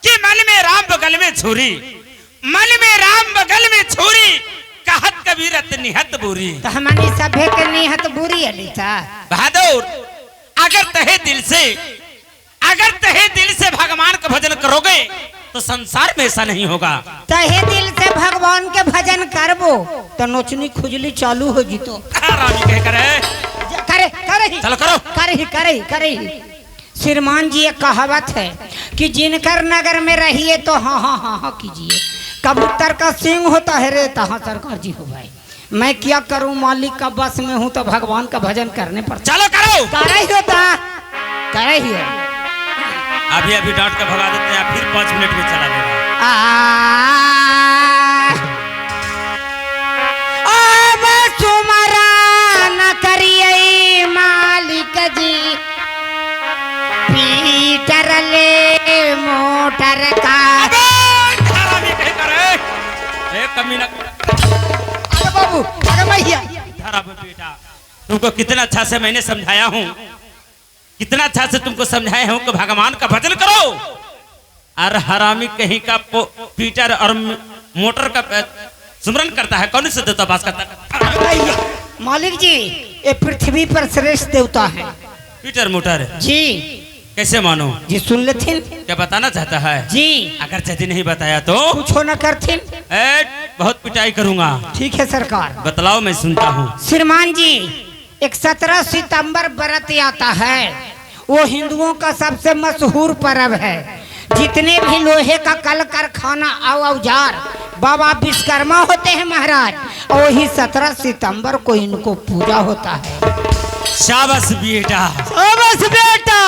कि मन में राम बगल में छुरी, मन में राम बगल में छुरी, कहत कबीरत निहत बुरी। तो हमारी सभे के निहत बुरी है लीता। बहादुर, अगर तहे दिल से भगवान का भजन करोगे तो संसार में ऐसा नहीं होगा। तहे दिल से भगवान के भजन करबो तो नोचनी खुजली चालू हो जीतो। रामी कह करे करे चलो करो, करे श्रीमान जी एक कहावत है कि जिनकर नगर में रहिए तो हाँ हाँ हाँ हाँ कीजिए, कबूतर का सिंह होता है रे तहाँ सरकार जी हो भाई। मैं क्या करूं, मालिक का बस में हूं तो भगवान का भजन करने पर चलो करो। करे ही होता, करे ही हो। अभी डांट के भगा देते हैं, फिर 5 मिनट में चला देगा। अब तुम्हारा न करिए मालिक जी, पीटर ले मोटर का। कमीना बाबू भैया बेटा, तुमको कितना अच्छा से मैंने समझाया हूँ, कितना अच्छा से तुमको समझाया हूँ कि भगवान का भजन करो। और हरामी कहीं का पीटर और मोटर का सुमरन करता है। कौन से देवता बास करता है? मालिक जी ये पृथ्वी पर श्रेष्ठ देवता है पीटर मोटर जी। कैसे मानो जी सुन लेथिन। क्या बताना चाहता है जी? अगर यदि नहीं बताया तो कुछ न करथिन, बहुत पिटाई करूंगा। ठीक है सरकार, बतलाओ मैं सुनता हूँ। श्रीमान जी एक 17 सितंबर व्रत आता है, वो हिंदुओं का सबसे मशहूर पर्व है। जितने भी लोहे का कल कारखाना औजार बाबा विश्वकर्मा होते हैं महाराज, और वही 17 सितंबर को इनको पूजा होता है। शाबाश बेटा, शाबाश बेटा।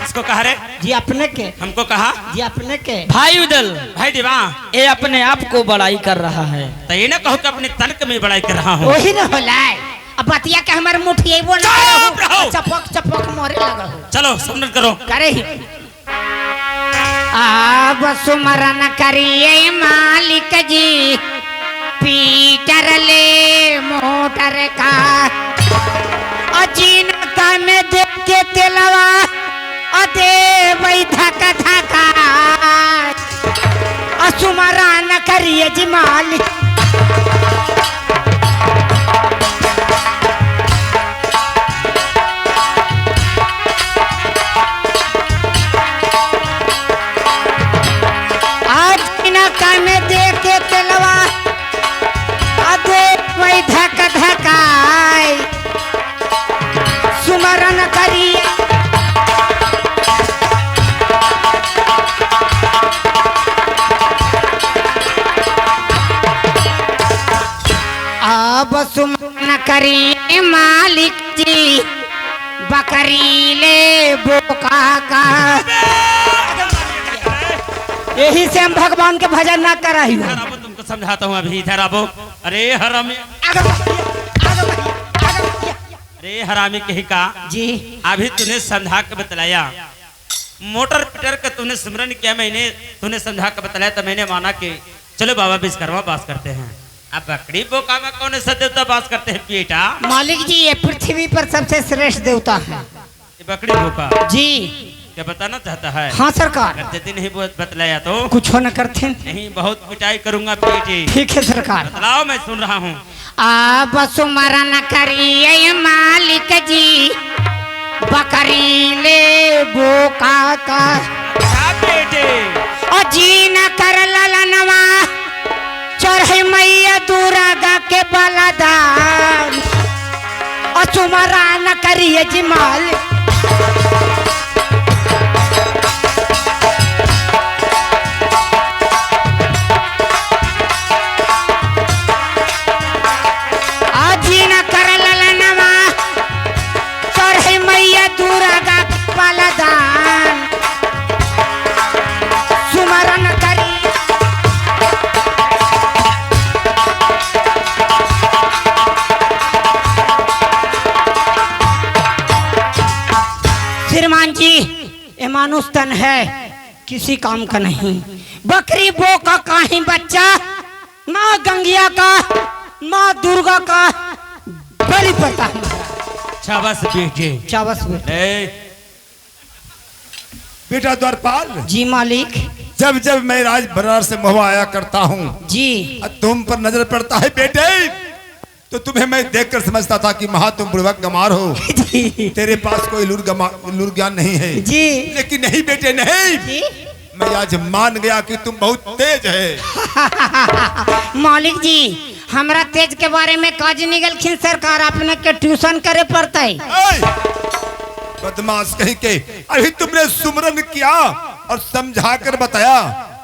इसको कहा रे जी अपने के, हमको कहा जी अपने के। भाई उदल, भाई दिवा, ये अपने आप को बड़ाई कर रहा है। तो ये ना कहो कि अपने तनक में बड़ाई कर रहा हूँ। वही न होला, अब बतिया के हमारे मुठिए वो ना चपक चपक मोरे लगा हो। चलो सुमरन करो। करे ही अब सुमरन करिए मालिक जी, पीटर ले मोटर का। अजीन का में देख के तेलवा अदे वही धका धका, सुमरन करिए जी मालिक। सुमरन करिए अब सुमरन करिए मालिक जी, बकरी ले बोका का। यही से हम भगवान के भजन ना कर रही हूँ। तुमको समझाता हूँ अभी, इधर आओ। अरे हरामी, अरे हरामी कहीं का जी, अभी तूने समझा के बतलाया। मोटर पीटर का तूने सुमरन किया, मैंने तूने समझा के बतलाया तो मैंने माना कि चलो बाबा विश्वकर्मा बास करते हैं। अब बकरी बोका में कौन सा देवता बास करते हैं बेटा? मालिक जी ये पृथ्वी पर सबसे श्रेष्ठ देवता है। ये बकरी बोका जी क्या बताना चाहता है? हाँ सरकार। यदि नहीं बतलाया तो कुछ न करते नहीं, बहुत पिटाई करूंगा बेटी। ठीक है सरकार। बतलाओ मैं सुन रहा हूँ। अब सुमरन करिए मालिक जी, बकरी ले बोका का। बेटे अजीन कर ललनवा, चढ़े मैया दुर्गा के बलदान। सुमरन करिए जी मालिक। सुमरन करी श्रीमान जी ये मानुष तन है, किसी काम का नहीं। बकरी बोका काहीं बच्चा, माँ गंगिया का, माँ दुर्गा का बलि पड़ता है। शाबाश बेटे, शाबाश बेटे। बेटा द्वारपाल, जी मालिक जब जब मैं राज बरार से महुआ आया करता हूँ, जी तुम पर नजर पड़ता है बेटे, तो तुम्हें मैं देखकर समझता था कि महा तुम बुढ़वा गमार हो, जी तेरे पास कोई लूर ज्ञान नहीं है। जी लेकिन नहीं बेटे नहीं, जी मैं आज मान गया कि तुम बहुत तेज है। मालिक जी हमरा तेज के बारे में काज निकलखिन सरकार, अपने के ट्यूशन करे पड़ता है। बदमाश कहीं के, अभी तुमने सुमरन किया और समझा कर बताया,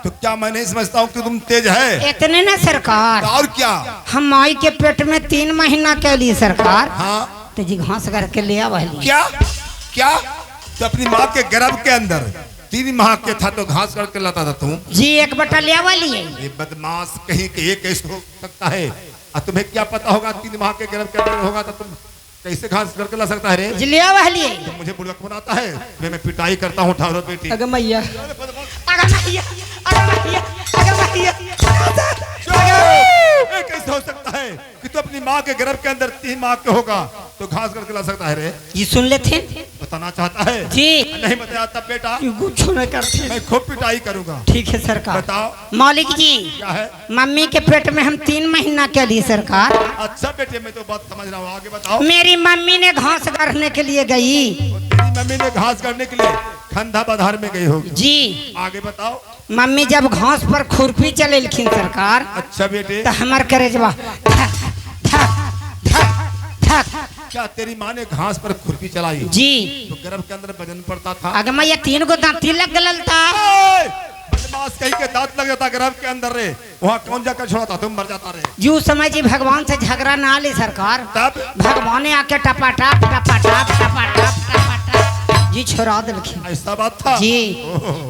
तो क्या मैं नहीं समझता हूँ कि तुम तेज है? इतने ना सरकार, और क्या? हम माई के पेट में 3 महीना के लिए सरकार, हाँ तो जी घास करके ले आवा ली। क्या क्या? तो अपनी माँ के गर्भ के अंदर 3 माह के था तो घास करके लाता था तुम? जी 1 बटा ले आवा लिए। ये बदमाश कहीं के, ये कैसे हो सकता है? तुम्हें क्या पता होगा 3 माह के गर्भ के अंदर होगा तो तुम कैसे घास करके ला सकता है रे? जी ले आवा लिए। तुम मुझे बुड़बक बनाता है, मैं पिटाई करता हूँ ठाकुर बेटी। अगर मैया अगर मैया अगर मैया अगर मैया कैसे हो सकता है कि तू अपनी माँ के गर्भ के अंदर 3 माह के होगा तो घास करके ला सकता है रे? जी सुन लेते बताना चाहता है? जी नहीं बताया तब बेटा कुछ नहीं करते। मैं खूब पिटाई करूंगा। ठीक है सरकार। बताओ मालिक जी, क्या है? मम्मी के पेट में हम 3 महीना के लिए सरकार। अच्छा बेटे मैं तो बात समझ रहा हूँ, आगे बताओ। मेरी मम्मी ने घास करने के लिए गई। तेरी मम्मी ने घास करने के लिए खंधा बधार में गई होगी। जी आगे बताओ। मम्मी जब घास पर खुरपी चलेलखिन सरकार, अच्छा बेटे, तो हमार करेजवा धक धक धक धक। क्या तेरी माँ ने घास पर खुरपी चलाई? जी तो गर्भ के अंदर वजन पड़ता था? अगर मैं ये 3 गो दांती लग गलल था। बदमाश कहीं के दांत लग जाता गर्भ के अंदर रे, वहाँ कौन जाकर छोड़ता? तुम मर जाता रे। जू समय जी भगवान से झगड़ा ना ले सरकार, तब भगवान ने आके टपाटप टपाटप टपाटप टपाटप जी छोड़ा दिलखिन। ऐसा बात था? जी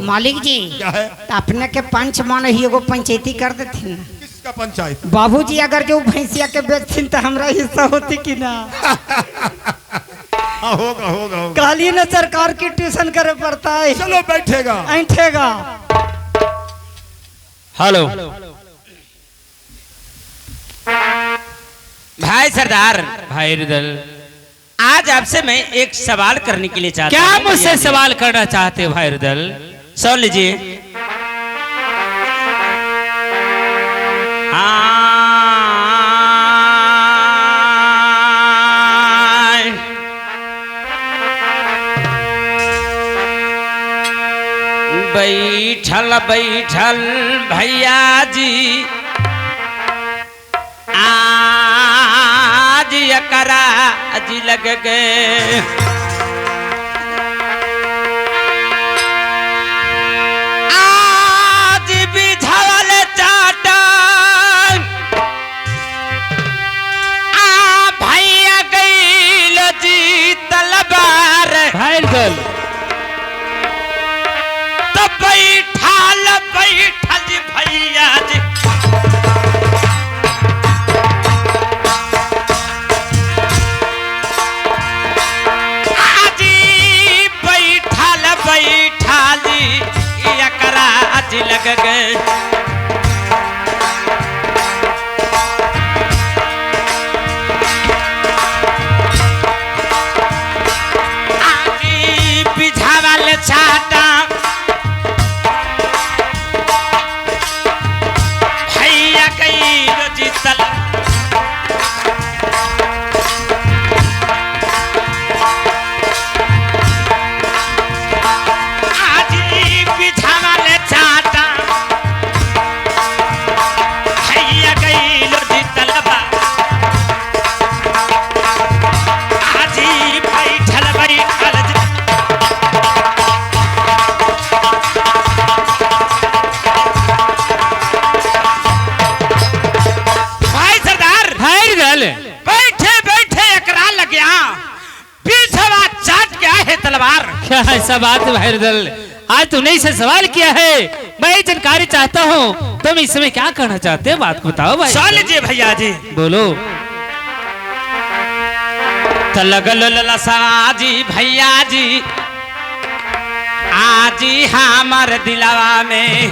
मालिक जी, क्या है? तो अपने के पंच मान ही एगो पंचायती कर देथिन। किसका पंचायत? बाबूजी अगर जो भैंसिया के बेचथिन तो हमरा हिस्सा होती कि ना? हाँ होगा होगा होगा। कहलिए ना सरकार की ट्यूशन करे पड़ता है। चलो बैठेगा। ऐठेगा। हेलो भाई सरदार, भाई रुदल, आज आपसे मैं एक सवाल करने के लिए चाहता क्या हूं। मुझसे सवाल करना चाहते हो भाई रुदल? सुन लीजिए। बैठल बैठल भैया जी आज एकरा जी लग गए, आज बिछावल चाटन भैया गईल जी तलवार। भाई रुदल, तो बैठल बैठल जी भैया जी लग गए। आजी बिछावल छाटा भैया कई जीतल। क्या ऐसा बात है भाई रुदल? आज तूने इसे सवाल किया है, मैं जानकारी चाहता हूँ, तुम इस समय क्या कहना चाहते हो? बात बताओ भाई। सुन लीजिए भैया जी। बोलो। तो लगल लसाजी भैया जी आजी हमार दिलावा में,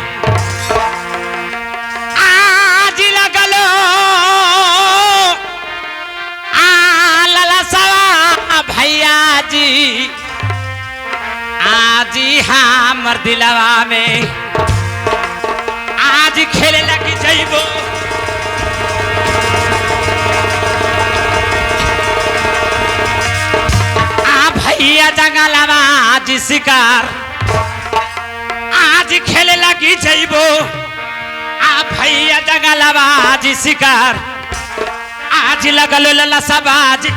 आज लगलो ललसा भैया जी आज हमर दिलवा में आज खेले लगी जइबो आ भैया जंगलवा आज शिकार आज खेले लगी जइबो आ भैया जंगलवा आज शिकार आज लगल लसबाज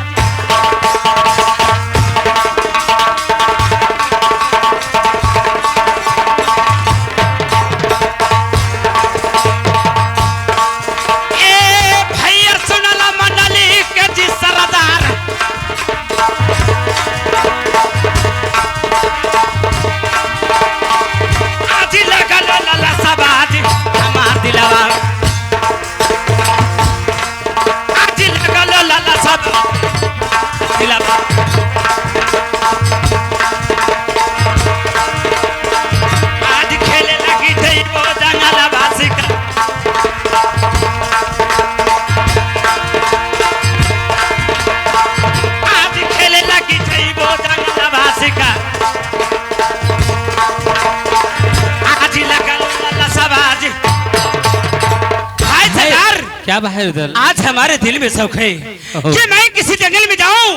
क्या बाहर उधर? आज हमारे दिल में शौक है कि मैं किसी जंगल में जाऊं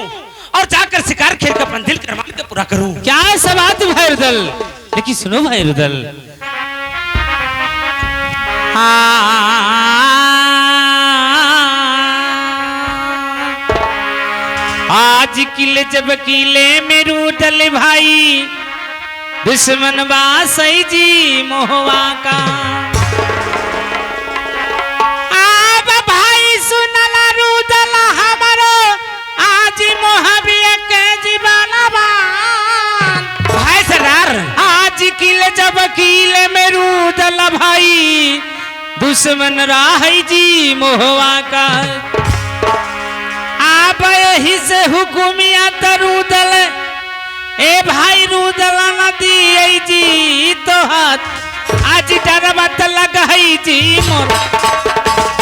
और जाकर शिकार खेल कर अपना दिल का अरमान को पूरा करूं। क्या ऐसा बात है भाई उधर? लेकिन सुनो भाई उधर, आज किले जब किले में रूठल भाई दुश्मन बासई जी मोहवा का किले जब किले में रूदल भाई दुश्मन राही जी मोहवा का आप यही से हुकुमिया तरूदल ए भाई रूदल नदी जी तो हाथ आज डरबत लगई जी मोर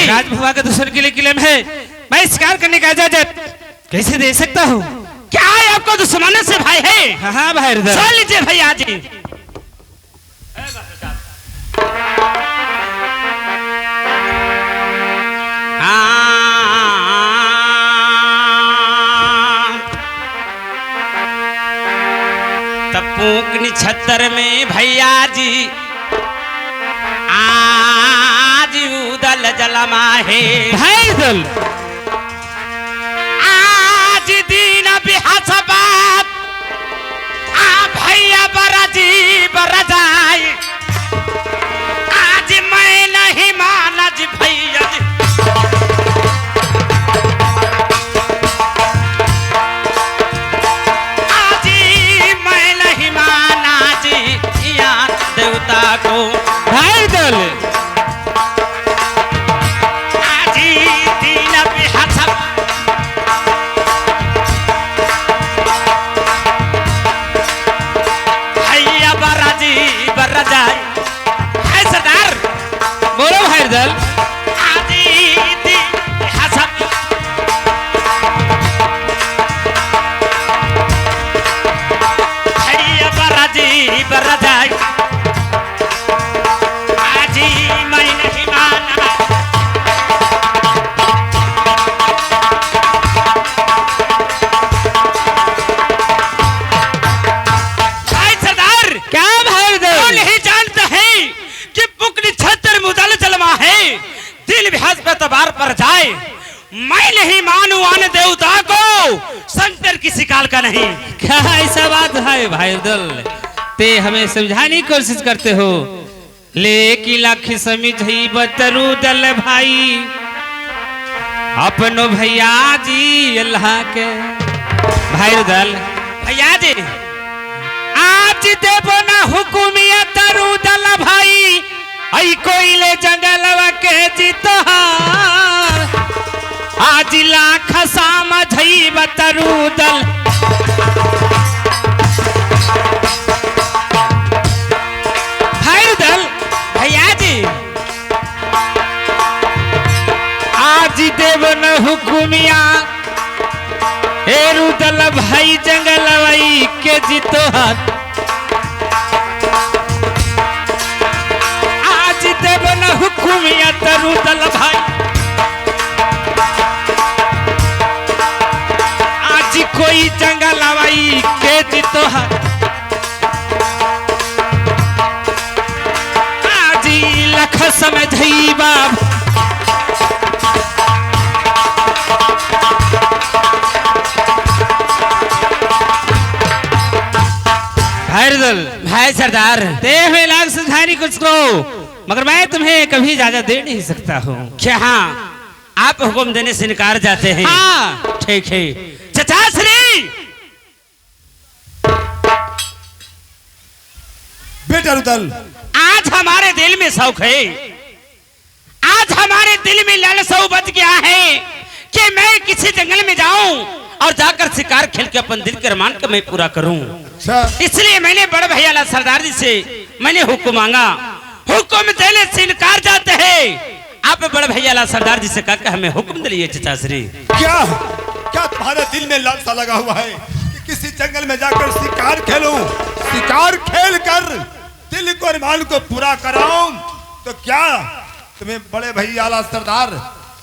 राजभवा के दूसरे किले में है, मैं शिकार करने का इजाजत कैसे दे सकता हूँ? क्या है आपको दुश्मनों से भाई है? हाँ हाँ भाई सुन लीजिए भैया जी, तपूक निछत्तर में भैया जी आज उदल जलमा है भाई दल आज दीन बिहसबात आ भैया बरजी बरजाई आज मैं नहीं माना जी भैया जी आज मैं नहीं माना जी या देवता को भाई दल आज दीन नहीं मानू आन देवता को, शंकर किसी काल का नहीं। क्या ऐसा बात है भाई रुदल? ते हमें समझाने की कोशिश करते हो, लेकिन लाख समझी बतरू दल भाई अपनो भैया जी अल्लाह के। भाई रुदल भैया जी आज देवो ना हुकुमिया तरू दल भाई, आई कोयले जंगलवा के जितहार, आज लाख समझी बतरू दल। भाई रुदल भैया जी आज देव न हुकुमिया हे रुदल भाई जंगलवाई के जितो हाथ, आज देव न हुकुमिया तरुदल भाई, आज कोई जंगलवाई के जितो हाथ, आज लख समझई बाब। भाई सरदार देह में लाग समझाने कुछ करो, मगर मैं तुम्हें कभी इजाजत दे नहीं सकता हूँ। क्या? हाँ, आप हुक्म देने से इनकार जाते हैं? हाँ ठीक है चचा श्री। बेटा रुदल, आज हमारे दिल में शौक है, आज हमारे दिल में लालसा बच गया है कि मैं किसी जंगल में जाऊं और जाकर शिकार खेल के अपन दिल के अरमान को मैं पूरा करूं। इसलिए मैंने बड़े भैया ला सरदार जी से मैंने हुक्म मांगा, हुक्म देने से इनकार जाते हैं। आप बड़े भैया ला सरदार जी से कहकर हमें हुक्म दिलिए चचा श्री। क्या क्या तुम्हारे दिल में लालसा लगा हुआ है कि किसी जंगल में जाकर शिकार खेलूं, शिकार खेल कर दिल को अरमान को पूरा कराऊं? तो क्या तुम्हें बड़े भैया ला सरदार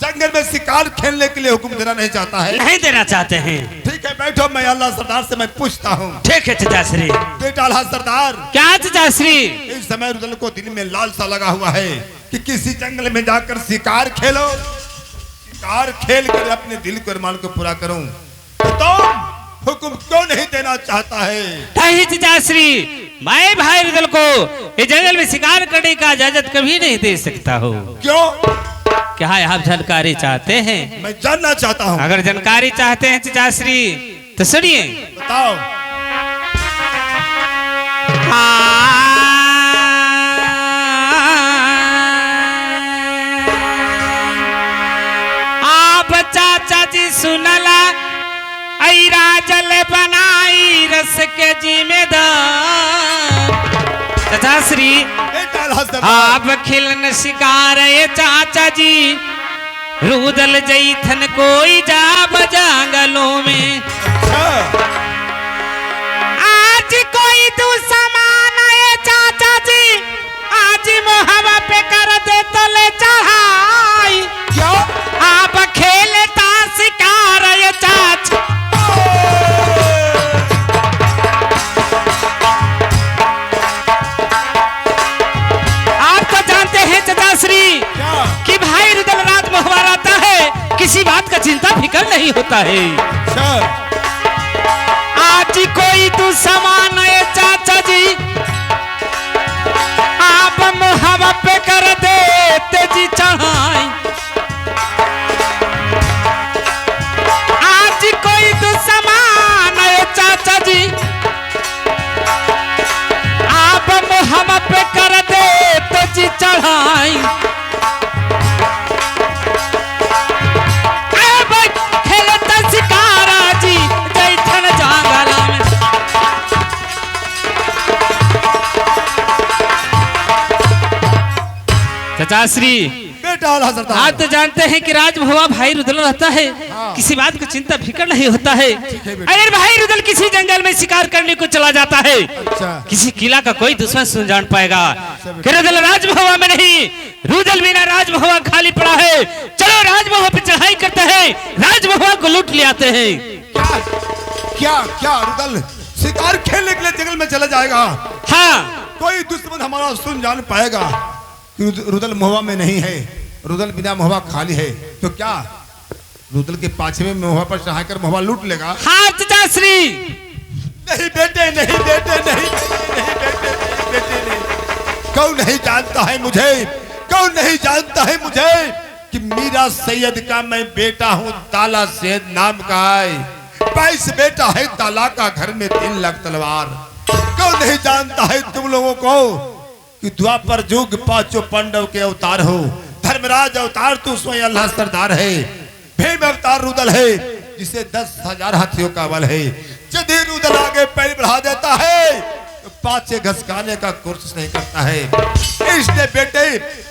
जंगल में शिकार खेलने के लिए हुक्म देना नहीं चाहता है? नहीं देना चाहते हैं। ठीक है, बैठो, मैं अल्लाह सरदार से मैं पूछता हूँ। ठीक है चचा श्री। बेटा अल्लाह सरदार, क्या चचा श्री? इस समय रुदल को दिल में लालसा लगा हुआ है कि किसी जंगल में जाकर शिकार खेलो, शिकार खेल कर अपने दिल के अरमान को पूरा करूं। तो तुम हुक्म क्यों नहीं देना चाहता है? नहीं चचा श्री, मैं भाई रुदल को इस जंगल में शिकार करने का इजाजत कभी नहीं दे सकता हूँ। क्यों? क्या आप जानकारी चाहते हैं? मैं जानना चाहता हूँ। अगर जानकारी चाहते हैं चचा श्री तो सुनिए। बताओ। आप चाचा जी सुनला, आई राजल बनाई रस के जिम्मेदार। चचा श्री बेटा अल्लाह सरदार, आप खिलन शिकार ये चाचा जी, रुदल जैथन कोई जा बजांगलों में, आज कोई दुश्मन ये चाचा जी, आज मोहब्बत पे कर दे तले चढ़ाई। क्या आप खेलता शिकार ये चाचा, श्री कि भाई रुदल रात मोहब्बत आता है, किसी बात का चिंता फिक्र नहीं होता है। आज कोई तू समान है चाचा जी, आप मोहब्बत पे कर दे तेजी चढ़ाई। आज कोई तू समान है चाचा जी, आप मोहब्बत पे कर दे तेजी चढ़ाई। चचा श्री बेटा अल्लाह सरदार, आप तो जानते हैं कि राजभवा भाई रुदल रहता है, किसी बात का चिंता फिक्र नहीं होता है। अगर भाई रुदल किसी जंगल में शिकार करने को चला जाता है, किसी किला का कोई दुश्मन सुन जान पाएगा कि रुदल राजभवा में नहीं, रुदल बिना राजभवा खाली पड़ा है। चलो राजभवा पे चढ़ाई करते हैं, राजभवा को लूट ले आते हैं। क्या क्या रुदल शिकार खेलने के लिए जंगल में चला जाएगा? हाँ, कोई दुश्मन हमारा सुन जान पाएगा? रुदल महुआ में नहीं है, रुदल बिना महुआ खाली है। तो क्या रुदल के पाछे में मोहा पर चढ़ा कर मोहबा लूट लेगा। हाँ चाचा श्री। नहीं बेटे, नहीं बेटे, नहीं बेटे, नहीं बेटे, नहीं। कौन नहीं जानता है मुझे, कौन नहीं जानता है मुझे कि मीरा सैयद का मैं बेटा हूँ। ताला सैयद नाम का है, 22 बेटा है ताला का, घर में 3 लाख तलवार। कौन नहीं जानता है तुम लोगों को कि द्वापर युग 5 पांडव के अवतार हो। धर्मराज अवतार तो स्वयं अल्लाह सरदार है। भीम अवतार रुदल है जिसे 10,000 हाथियों का बल है। यदि रुदल आगे पैर बढ़ा देता है तो पाछे घसकाने का कोशिश नहीं करता है। इसलिए बेटे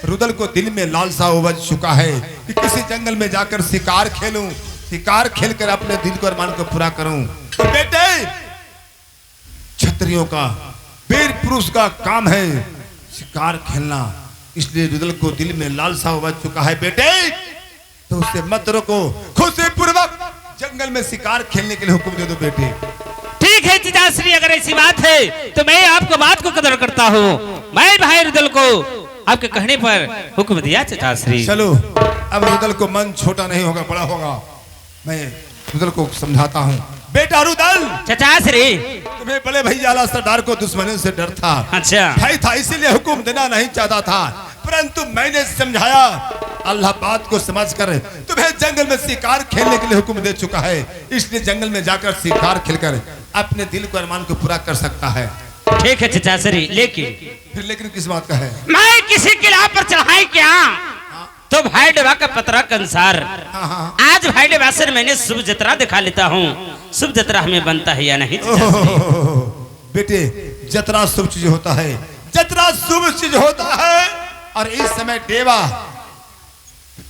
रुदल को दिल में लालसा उबज चुका है कि किसी जंगल में जाकर शिकार खेलूं, शिकार खेलकर अपने दिल को अरमान को पूरा करूं। तो बेटे क्षत्रियों का, वीर पुरुष का काम है शिकार खेलना। इसलिए रुदल को दिल में लालसा उबज चुका है बेटे, तो उसे मत रोको, खुशी पूर्वक जंगल में शिकार खेलने के लिए हुक्म दे दो बेटे। ठीक है चाचा श्री, अगर ऐसी बात है तो मैं आपको बात को कदर करता हूँ। मैं भाई रुदल को आपके कहने पर हुक्म दिया चाचा श्री। चलो अब रुदल को मन छोटा नहीं होगा, बड़ा होगा। मैं रुदल को समझाता हूँ। बेटा रुदल, चाचा श्री, तुम्हें बड़े भैया अल्लाह सरदार को दुश्मनी से डर था। अच्छा भाई था, इसीलिए हुक्म देना नहीं चाहता था, परंतु मैंने समझाया। अल्लाह बात को समझकर तुम्हें जंगल में शिकार खेलने के लिए हुक्म दे चुका है। इसलिए जंगल में जाकर शिकार खेलकर अपने दिल को अरमान को पूरा कर सकता है। ठीक है चाचा श्री, लेकिन फिर लेकिन किस बात का है? मैं किसी किला पर चढ़ाई क्या तो भाई डेवा का पत्रा के अनुसार आज भाई डेवा से मैंने शुभ जतरा दिखा लेता हूँ। शुभ जतरा हमें बनता है या नहीं? बेटे जतरा शुभ चीज होता है, जतरा शुभ चीज होता है। और इस समय डेवा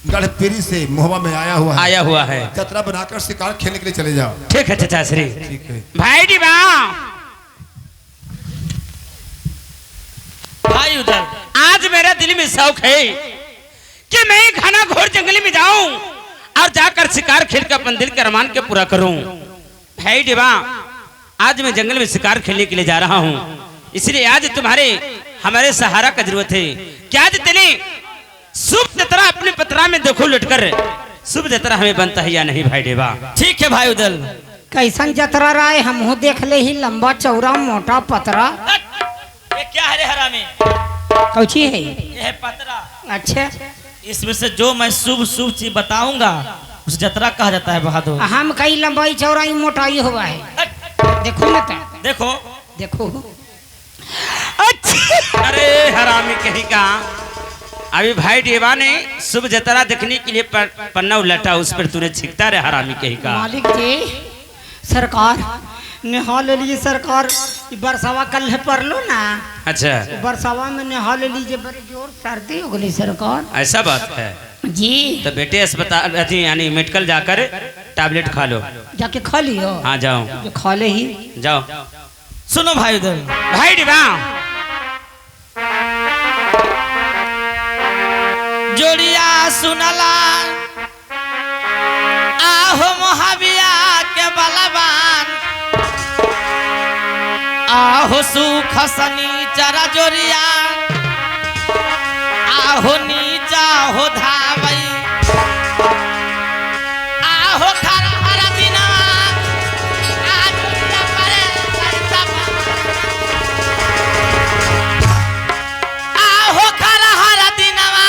गढ़पीरी से मोहबा में आया हुआ है। जतरा बनाकर शिकार खेलने के लिए चले जाओ। ठीक है चाचा श्री। ठीक है भाई डेवा, भाई उधर आज मेरा दिल में शौक है कि मैं घना घोर जंगल में जाऊं और जाकर शिकार खेल कर अपन दिल के अरमान के पूरा करूं। भाई डेवा, आज मैं जंगल में शिकार खेलने के लिए जा रहा हूं, इसलिए आज तुम्हारे हमारे सहारा का जरूरत है। क्या तेने शुभ जतरा अपने पत्रा में देखो लुटकर शुभ जतरा हमें बनता है या नहीं भाई डेवा? ठीक है भाई उदल। कैसन जतरा राय हमहू देख ले ही, लंबा चौड़ा मोटा पतरा। ये क्या है रे हरामी? कौची है? ये है पतरा। अच्छा, इसमें से जो मैं शुभ शुभ चीज बताऊंगा उस जतरा कहा जाता है बहादुर। हम कई लंबाई चौड़ाई मोटाई हुआ है। देखो ना ता, देखो देखो। अच्छा, अरे हरामी कहीं का, अभी भाई डेवा ने शुभ जतरा देखने के लिए पन्ना उलटा, उस पर तूने छिकता रे हरामी कहीं का। मालिक जी, सरकार नेहा ले लीजिए सरकार। बरसावा कल पर लो ना, अच्छा बरसावा में नेहा ले लीजिए, बड़ी जोर सर्दी हो गई सरकार। ऐसा बात है जी, तो अस्पताल यानी मेडिकल जाकर टैबलेट खा लो। जाके खा लियो। हाँ जाओ, जो खा ले ही। जाओ। सुनो भाई उदल, भाई डेवा, जोड़िया सुनला आहो मोहाबिया के बलवान, आहो सुख सनीचर जोड़िया, आहो नीचा हो धावई, आहो खरा हरा दिना, आज परे आहो खरा हरा दिनवा,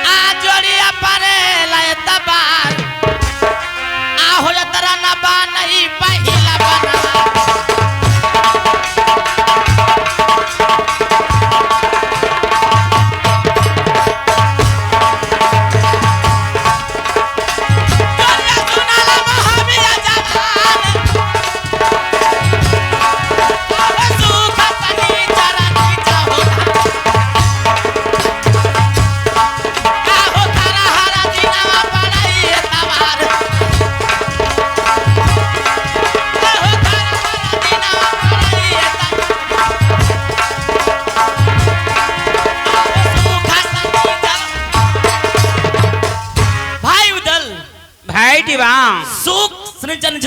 आज जोड़िया परे लाए तबार, आहो जतरा न बा नहीं पहिला बना।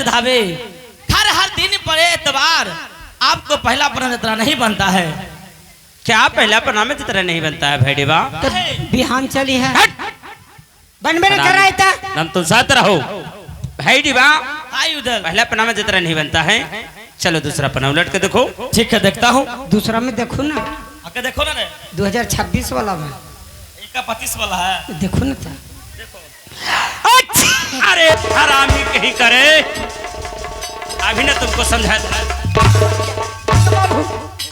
धावे हर दिन पड़े एतबार आपको पहला पन्ना जतरा नहीं बनता है। क्या पहला पन्ना में जतरा नहीं बनता है भाई डेवा? तो बिहान चली है। बनबे न कराए था। हम तुम साथ रहो भाई डिबा। भाई उधर पहला पनामा जितना नहीं बनता है, चलो दूसरा पना उलट के देखो। ठीक है देखता हूँ। दूसरा में देखो ना, आके देखो ना रे, 2026 वाला में 25 वाला है। देखो ना था। अच्छा, अरे हरामी कहीं करे, अभी ने तुमको समझाया था,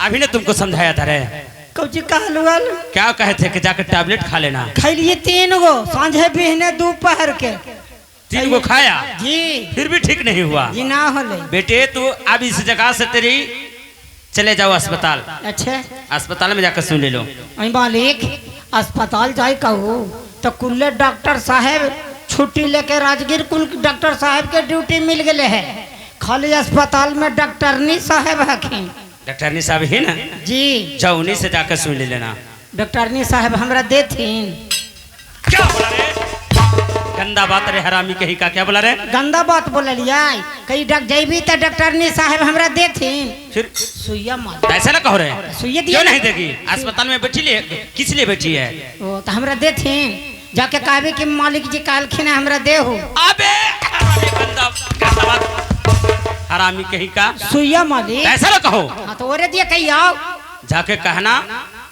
अभी ने तुमको समझाया था रे। कौची कहलुअल क्या कहे थे कि जाकर टैबलेट खा लेना। खैलिए 3 गो, सांझे बिहने दोपहर के 3 गो खाया, जी फिर भी ठीक नहीं हुआ। जी ना होले। बेटे तू अब इस जगह से तेरी चले जाओ अस्पताल, अच्छा अस्पताल में जाकर सुन ले लो। अई मालिक अस्पताल जाए कहू तो कुल्ले डॉक्टर साहब छुट्टी लेके राजगीर कुल डॉक्टर साहब के ड्यूटी मिल गए है। खाली अस्पताल में डॉक्टरनी साहब हखिन। डॉक्टरनी साहब ही ना, जी जाओ उन्हीं से जाकर सुन ले लेना। डॉक्टरनी साहब हमरा देथिन। क्या बोला रे, गंदा बात रे हरामी कहीं का। क्या बोला रे, गंदा बात बोलिए। कहीं डॉक्टर जैबी तो डॉक्टरनी साहब हमरा देथिन। फिर सुइया मार ऐसा ना कहो रे, सुइया क्यों दिया नहीं देगी। अस्पताल में बैठी ले, किस लिए बैठी है। ओ तो हमरा देथिन। जाके कहबे कि मालिक जी कहलखिन हमरा देहु। अबे हरामी, गंदा गंदा बात हरामी कहीं का। सुइया मालिक ऐसा ना कहो, हाँ तो ओरे दिया कहीं आओ। जाके कहना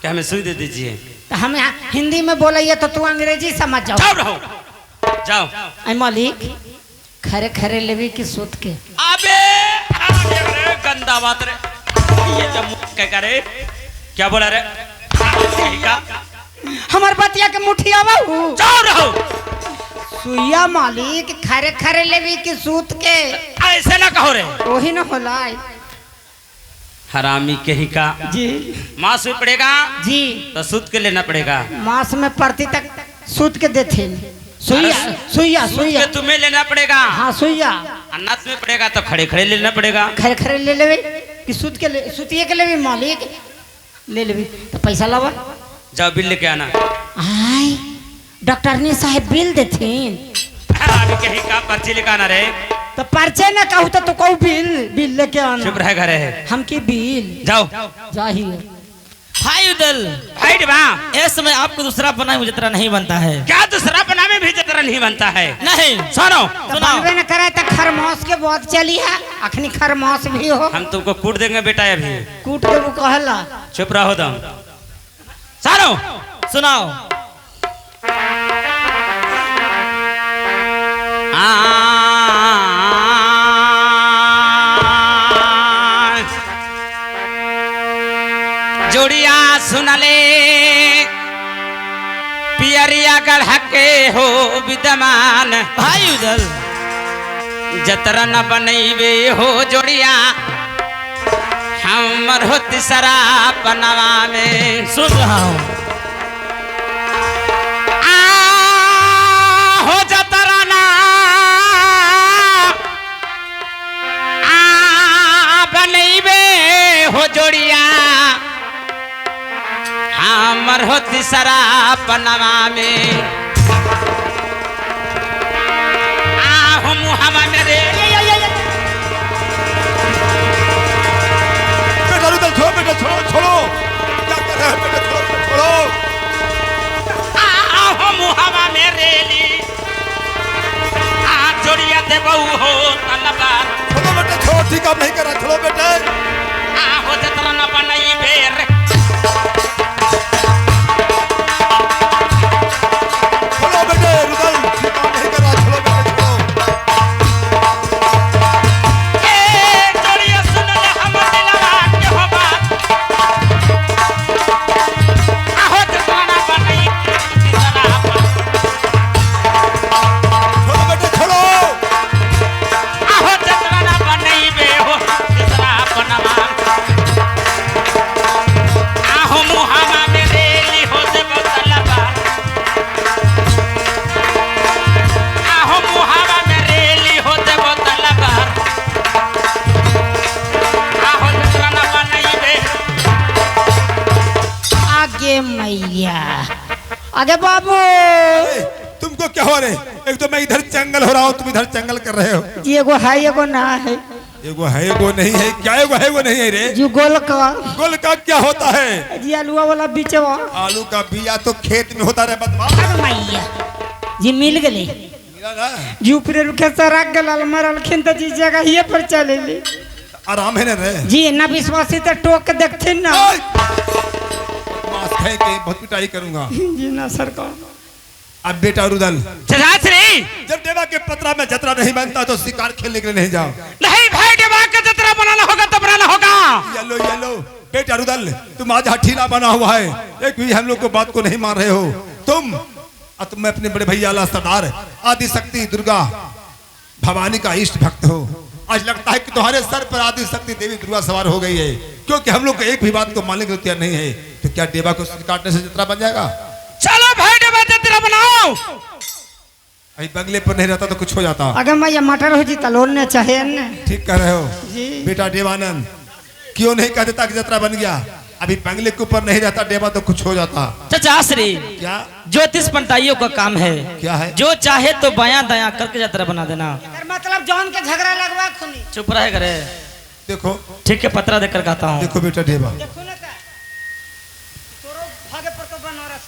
कि हमें सुई दे दीजिए। तो हम हिंदी में बोलिए तो तू अंग्रेजी समझ जाओ। जाओ रहो, जाओ। आई मालिक खरे खरे लेवी की सूत के। अबे हरामी, अरे गंदा बात रे, ये जब मुंह क्या करे, क्या बोला रे कहीं का। हमार बतिया के मुठिया बाबू। जाओ रहो, सुइया मालिक खरे खरे लेवी की सूत के। ऐसे ना कहो रे वही न होला हरामी कहीं का। जी मांस भी पड़ेगा जी तो सूद के लेना पड़ेगा। मास में प्रति तक सूत के देथे। सुइया सुइया सूद सुइया के तुम्हें लेना पड़ेगा, हाँ सुइया अन्नत में पड़ेगा तो खड़े खड़े लेना पड़ेगा। खरे खरे ले लेवे कि सूत के सूतिए के लेवी मालिक ले लेवी तो पैसा लावा। जाओ बिल लेके आना। आई डॉक्टरनी साहब बिल देथिन। हरामी कहीं का, पर्ची लेके आना रे। तो पर्चे न कहू तो कहू बिल बिल लेके आना। चुप रह घरे है, हम की बिल जाओ। चाहिए। भाई उधर भाई डिबा, इस समय आपको दूसरा पना मुझे तरह नहीं बनता है। क्या दूसरा पना में भी जतरा नहीं बनता है। नहीं सुनो, तो बनबे न करे तो खरमास के बहुत चली है। अखनी खरमास भी हो हम तुमको कूट देंगे बेटा अभी। कूट देबू कहला। चुप रहो तुम। सारो सुनाओ। जोड़िया सुनले पियरिया गढ़ के हो विद्यमान। भाई उधर जतरा न बनैबे हो जोड़िया, हमर हो तीसरा पनवा में। सुन रहा हूँ। हो जतरा ना बनैबे हो जोड़िया, हमर हो तीसरा पनवा में। आहो मुहावा मेरे बेटा रुदल छोड़ो, बेटा छोड़ो छोड़ो, क्या कर रहे हो बेटा, छोड़ो छोड़ो। आहो मुहावा मेरे ली, जोड़िया दे बहू हो तलवार। छोड़ो बेटा छोड़ो, ठीक आप नहीं कर रहा, छोड़ो बेटा। आहो जतरा न बनैबे रे, छोड़ो बेटे रुदल, ठीक आप नहीं कर रहा, छोड़ो बेटा छोड़ो। जोड़िया सुन ले हमर दिलवा के हो बात। आहो जतरा न बनैबे तीसरा छोड़ो बेटे छोड़ो। आहो जतरा न बनैबे हो तीसरा पनवा। आहो मुहावा मेरे ली हो दे बतलवा। आहो मुहावा मेरे ली हो दे बतलवा। आहो जतरा न बनैबे। आगे मैया आगे बाबू। ए, तुमको क्या हो रहे, एक तो मैं इधर जंगल हो रहा हूँ, तुम इधर जंगल कर रहे हो। एगो है एगो ना है। एगो है एगो नहीं है, क्या एगो है एगो नहीं है रे। जी गोल का गोल का क्या होता है। जी आलूआ वाला बीचवा। आलू का बिया तो खेत में होता है बदमाश। अरे मैया जी मिल गई मिला ना? जी ऊपर रुके सराक गल मरलखिन तो जी जगह ये पर चले ली आराम है ना रे? जी ना विश्वासी तो टोक के देखते ना ओए! मास्क है के बहुत पिटाई करूंगा। जी ना सरकार अब बेटा रुदल, चाचा श्री जब देवा के पतरा में जतरा नहीं बनता तो शिकार खेलने के लिए नहीं जाओ। नहीं भाई देवा का जतरा बनाना होगा तो बनाना होगा। येलो येलो बेटा रुदल, तुम आज हठीला बना हुआ है, एक भी हम लोग को बात को नहीं मान रहे हो। तुम अपने बड़े भैया ला सरदार आदि शक्ति दुर्गा भवानी का इष्ट भक्त हो। आज लगता है कि तुम्हारे सर पर आदि शक्ति देवी दुर्गा सवार हो गई है, क्योंकि हम लोग को एक भी बात को मानने के तैयार नहीं है। तो क्या देवा को काटने से जतरा बन जाएगा? चलो भाई देवा जतरा बनाओ। अभी बंगले पर नहीं रहता तो कुछ हो जाता। अगर मैं ये मटर हो जी तलोड़ने चाहिए न ठीक कर रहे हो जी बेटा देवानंद, क्यों नहीं कह देता कि जतरा बन गया? अभी बंगले के ऊपर नहीं रहता देवा तो कुछ हो जाता। चाचा श्री क्या ज्योतिष पंडितों का काम है, क्या है? जो चाहे तो बयां दया करके जतरा बना देना। मतलब जौन के झगड़ा लगवा खुनी चुप रहे करे। देखो ठीक है पत्रा देकर कहता हूँ। देखो बेटा देवा, देखो ना का तोरो भागे पर तो बनारस